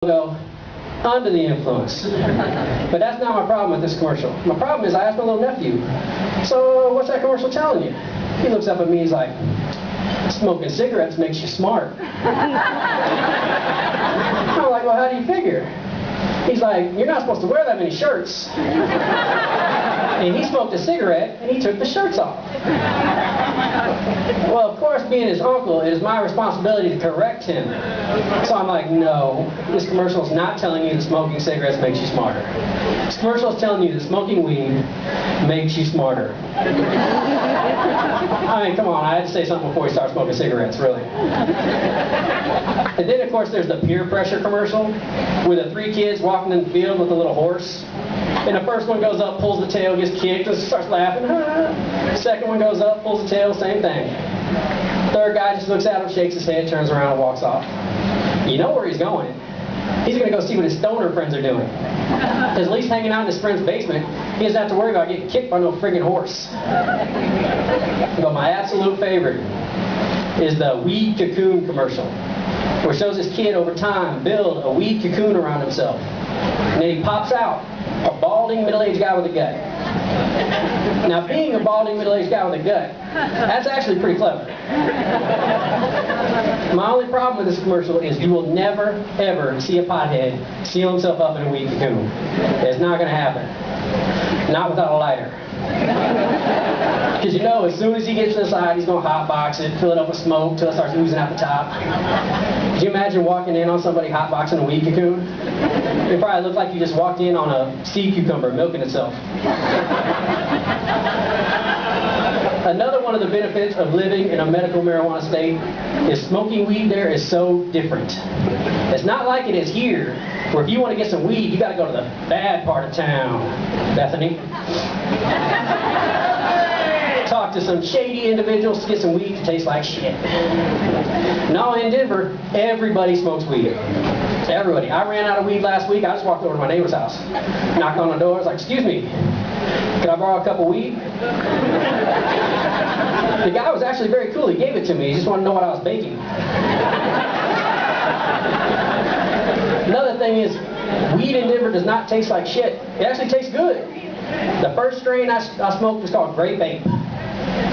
Go under the influence. But that's not my problem with this commercial. My problem is I asked my little nephew, so what's that commercial telling you? He looks up at me, he's like, smoking cigarettes makes you smart. I'm like, well, how do you figure? He's like, you're not supposed to wear that many shirts. And he smoked a cigarette and he took the shirts off. Well, of course, being his uncle, it is my responsibility to correct him. So I'm like, no, this commercial is not telling you that smoking cigarettes makes you smarter. This commercial is telling you that smoking weed makes you smarter. I mean, come on, I had to say something before we start smoking cigarettes, really. And then, of course, there's the peer pressure commercial with the three kids walking in the field with a little horse. And the first one goes up, pulls the tail, gets kicked, and starts laughing. Second one goes up, pulls the tail, same thing. Third guy just looks at him, shakes his head, turns around, and walks off. You know where he's going. He's going to go see what his stoner friends are doing. Because at least hanging out in his friend's basement, he doesn't have to worry about getting kicked by no friggin' horse. But my absolute favorite is the weed cocoon commercial, where it shows this kid over time build a weed cocoon around himself. And then he pops out, a balding middle-aged guy with a gut. Now, being a balding middle-aged guy with a gut, that's actually pretty clever. My only problem with this commercial is you will never, ever see a pothead seal himself up in a weed cocoon. It's not going to happen. Not without a lighter. Because you know, as soon as he gets to the side, he's going to hotbox it, fill it up with smoke till it starts oozing out the top. Could you imagine walking in on somebody hotboxing a weed cocoon? It probably looked like you just walked in on a sea cucumber milking itself. Another one of the benefits of living in a medical marijuana state is smoking weed there is so different. It's not like it is here, where if you want to get some weed, you got to go to the bad part of town. Bethany. Talk to some shady individuals to get some weed to taste like shit. No, in Denver, everybody smokes weed. Everybody. I ran out of weed last week. I just walked over to my neighbor's house. Knocked on the door. I was like, excuse me, could I borrow a cup of weed? The guy was actually very cool. He gave it to me. He just wanted to know what I was baking. Another thing is, weed in Denver does not taste like shit. It actually tastes good. The first strain I smoked was called Grape Ape.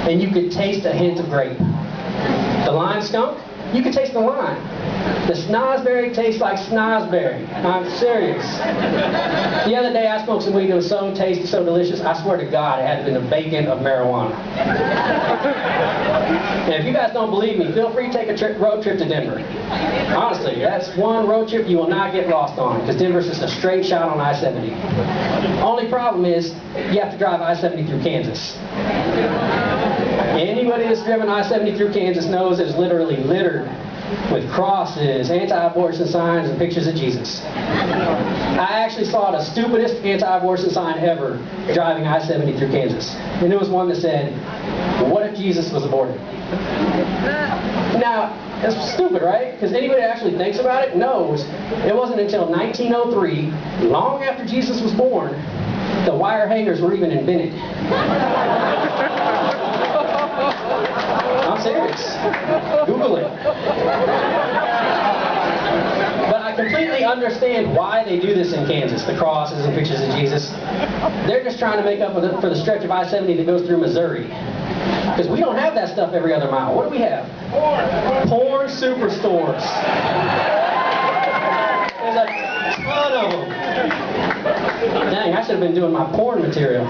And you could taste a hint of grape. The lime skunk, you could taste the lime. The snozberry tastes like snozberry. I'm serious. The other day I smoked some weed that was so tasty, so delicious, I swear to God it had been the bacon of marijuana. And if you guys don't believe me, feel free to take a road trip to Denver. Honestly, that's one road trip you will not get lost on, because Denver's just a straight shot on I-70. Only problem is, you have to drive I-70 through Kansas. Anybody that's driven I-70 through Kansas knows it's literally littered with crosses, anti-abortion signs, and pictures of Jesus. I actually saw the stupidest anti-abortion sign ever driving I-70 through Kansas. And it was one that said, what if Jesus was aborted? Now, that's stupid, right? Because anybody that actually thinks about it knows it wasn't until 1903, long after Jesus was born, the wire hangers were even invented. I'm serious. Google it. But I completely understand why they do this in Kansas, the crosses and pictures of Jesus. They're just trying to make up for the stretch of I-70 that goes through Missouri. Because we don't have that stuff every other mile. What do we have? Porn superstores. There's a ton of them. Dang, I should have been doing my porn material.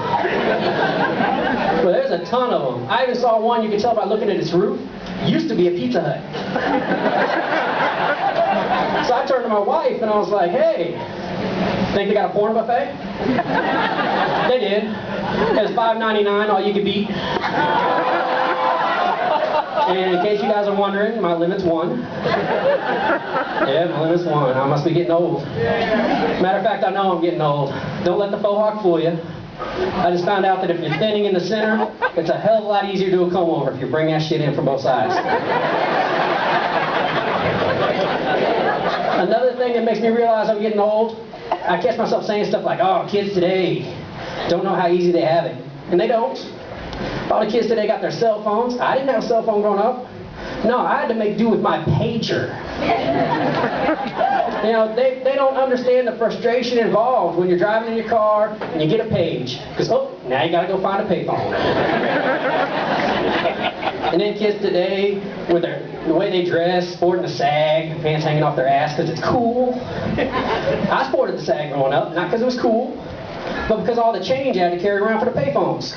But there's a ton of them. I even saw one, you can tell by looking at its roof, used to be a Pizza Hut. So I turned to my wife and I was like, hey, think they got a porn buffet? They did. It was $5.99, all you could beat. And in case you guys are wondering, my limit's 1. Yeah, my limit's 1. I must be getting old. Matter of fact, I know I'm getting old. Don't let the faux hawk fool you. I just found out that if you're thinning in the center, it's a hell of a lot easier to do a comb over if you bring that shit in from both sides. Another thing that makes me realize I'm getting old, I catch myself saying stuff like, oh, kids today don't know how easy they have it. And they don't. All the kids today got their cell phones. I didn't have a cell phone growing up. No, I had to make do with my pager. You know, they don't understand the frustration involved when you're driving in your car and you get a page. Because, oh, now you got to go find a payphone. And then kids today, with the way they dress, sporting the sag, pants hanging off their ass because it's cool. I sported the sag growing up, not because it was cool, but because all the change I had to carry around for the payphones.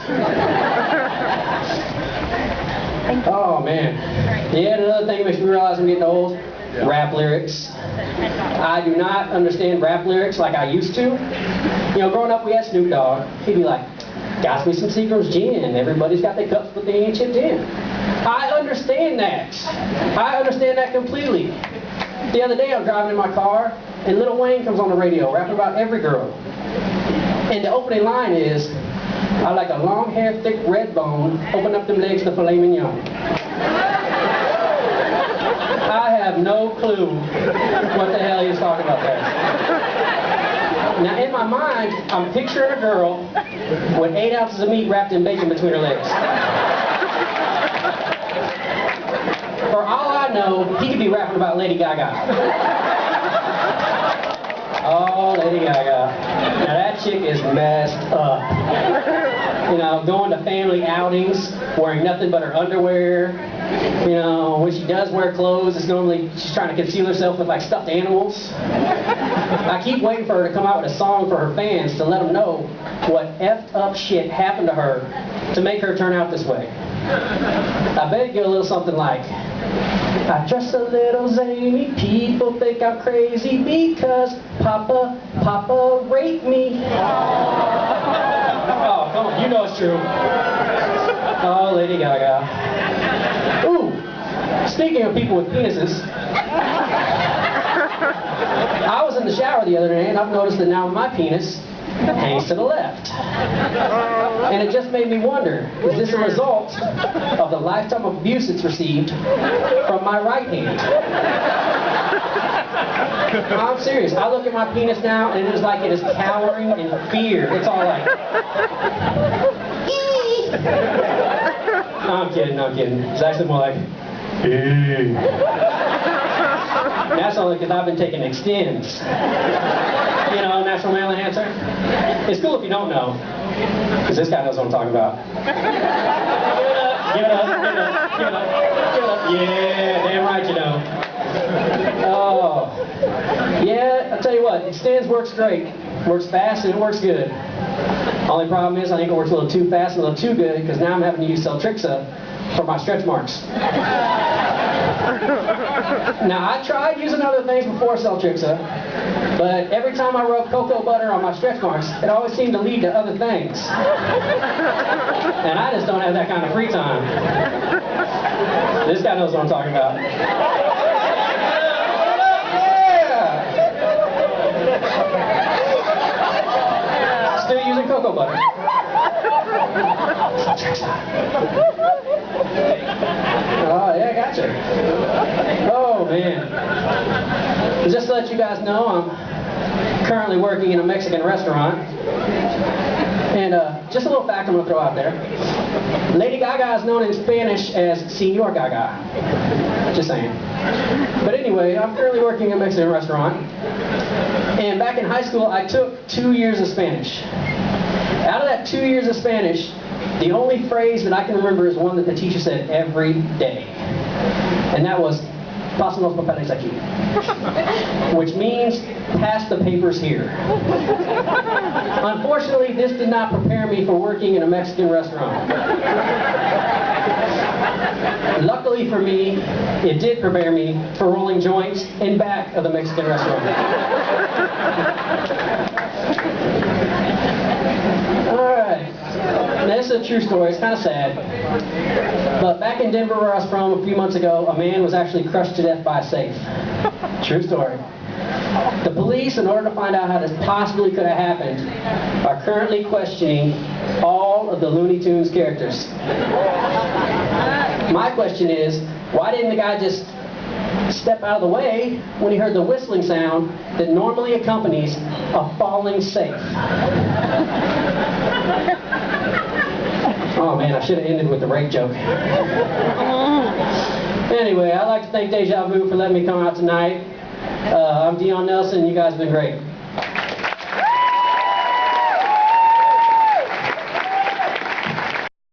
Oh, man. Yeah, another thing that makes me realize I'm getting old, rap lyrics. I do not understand rap lyrics like I used to. You know, growing up we had Snoop Dogg. He'd be like, got me some Seagram's gin. Everybody's got their cups, but they ain't chipped in. I understand that. I understand that completely. The other day I'm driving in my car, and Lil Wayne comes on the radio rapping about every girl. And the opening line is, I like a long hair, thick red bone, open up them legs to filet mignon. I have no clue what the hell he's talking about there. Now in my mind, I'm picturing a girl with 8 ounces of meat wrapped in bacon between her legs. For all I know, he could be rapping about Lady Gaga. Oh, Lady Gaga. Now that chick is messed up. You know, going to family outings, wearing nothing but her underwear. You know, when she does wear clothes, it's normally she's trying to conceal herself with like stuffed animals. I keep waiting for her to come out with a song for her fans to let them know what effed up shit happened to her to make her turn out this way. I bet it go a little something like, I dress a little zany, people think I'm crazy because Papa raped me. Oh, come on, you know it's true. Oh, Lady Gaga. Ooh, speaking of people with penises, I was in the shower the other day and I've noticed that now my penis hangs to the left. And it just made me wonder, is this a result of the lifetime of abuse it's received from my right hand? I'm serious. I look at my penis now and it is like it is cowering in fear. It's all like... No, I'm kidding, It's actually more like... That's only because I've been taking extends. You know, natural male enhancer. It's cool if you don't know, because this guy knows what I'm talking about. Give it up. Yeah, damn right you know. Oh. Yeah, I'll tell you what, extends works great. Works fast and it works good. Only problem is I think it works a little too fast and a little too good, because now I'm having to use Celtrixa for my stretch marks. Now, I tried using other things before Celtrixa, but every time I rub cocoa butter on my stretch marks, it always seemed to lead to other things. And I just don't have that kind of free time. This guy knows what I'm talking about. Yeah! Still using cocoa butter. Oh, yeah, gotcha. Oh, man. Just to let you guys know, I'm currently working in a Mexican restaurant. And just a little fact I'm going to throw out there. Lady Gaga is known in Spanish as Señor Gaga. Just saying. But anyway, I'm currently working in a Mexican restaurant. And back in high school, I took 2 years of Spanish. Out of that 2 years of Spanish, the only phrase that I can remember is one that the teacher said every day. And that was, pasen los papeles aquí. Which means, pass the papers here. Unfortunately, this did not prepare me for working in a Mexican restaurant. Luckily for me, it did prepare me for rolling joints in back of the Mexican restaurant. Alright. This is a true story. It's kind of sad. But back in Denver, where I was from, a few months ago, a man was actually crushed to death by a safe. True story. The police, in order to find out how this possibly could have happened, are currently questioning all of the Looney Tunes characters. My question is, why didn't the guy just step out of the way when he heard the whistling sound that normally accompanies a falling safe? Oh man, I should have ended with the rape joke. Anyway, I'd like to thank Deja Vu for letting me come out tonight. I'm Dion Nelson. You guys have been great.